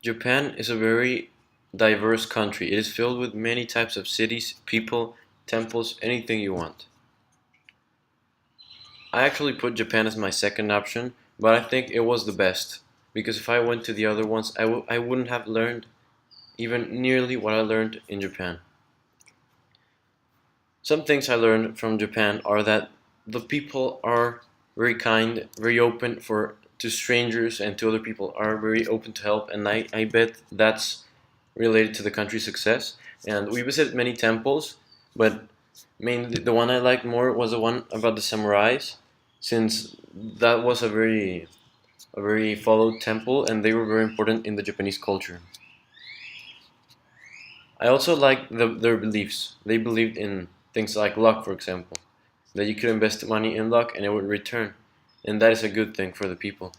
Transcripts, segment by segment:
Japan is a very diverse country. It is filled with many types of cities, people, temples, anything you want. I actually put Japan as my second option, but I think it was the best. Because if I went to the other ones, I wouldn't have learned even nearly what I learned in Japan. Some things I learned from Japan are that the people are very kind, very open for to strangers and to other people, are very open to help, and I bet that's related to the country's success. And we visited many temples, but mainly the one I liked more was the one about the samurais, since that was a very followed temple and they were very important in the Japanese culture. I also liked their beliefs. They believed in things like luck, for example, that you could invest money in luck and it would return, and that is a good thing for the people.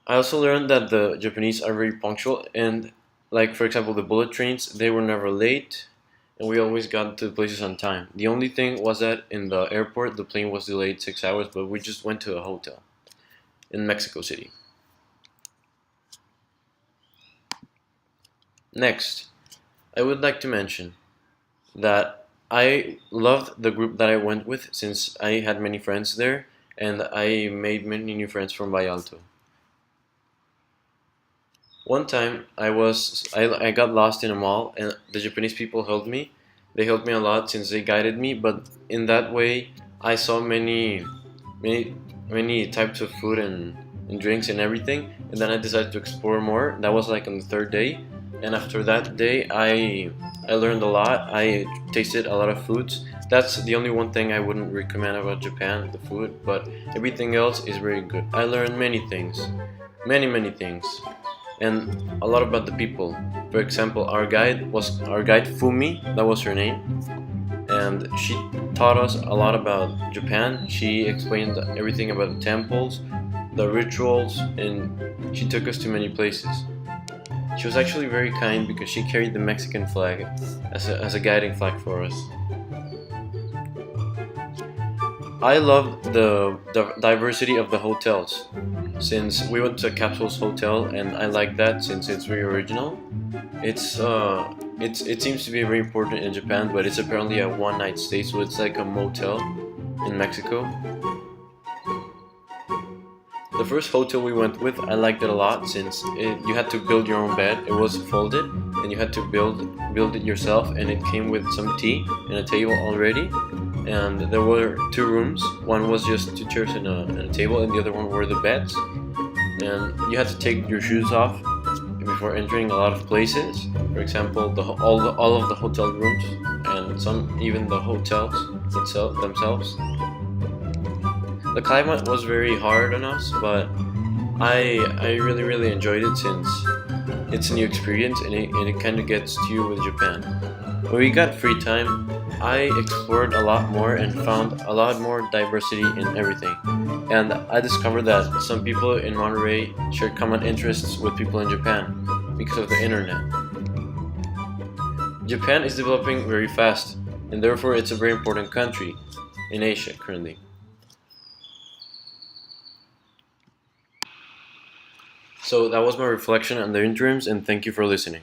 I also learned that the Japanese are very punctual, and like for example the bullet trains, they were never late, and we always got to places on time. The only thing was that in the airport the plane was delayed 6 hours, but we just went to a hotel in Mexico City. Next, I would like to mention that I loved the group that I went with since I had many friends there, and I made many new friends from Vallalto. One time I got lost in a mall and the Japanese people helped me. They helped me a lot since they guided me, but in that way I saw many many types of food and drinks and everything, and then I decided to explore more. That was like on the third day, and after that day I learned a lot. I tasted a lot of foods. That's the only one thing I wouldn't recommend about Japan, the food, but everything else is very good. I learned many things, many things, and a lot about the people. For example, our guide Fumi, that was her name, and she taught us a lot about Japan. She explained everything about the temples, the rituals, and she took us to many places. She was actually very kind because she carried the Mexican flag as a guiding flag for us. I loved the diversity of the hotels, since we went to Capsules Hotel, and I like that since it's very original. It seems to be very important in Japan, but it's apparently a one night stay, so it's like a motel in Mexico. The first hotel we went with, I liked it a lot since you had to build your own bed. It was folded, and you had to build it yourself, and it came with some tea and a table already. And there were two rooms. One was just two chairs and a table, and the other one were the beds. And you had to take your shoes off before entering a lot of places. For example, all of the hotel rooms, and some even the hotels themselves. The climate was very hard on us, but I really enjoyed it since it's a new experience, and it kind of gets to you with Japan. When we got free time, I explored a lot more and found a lot more diversity in everything. And I discovered that some people in Monterey shared common interests with people in Japan because of the internet. Japan is developing very fast, and therefore it's a very important country in Asia currently. So that was my reflection on the interims, and thank you for listening.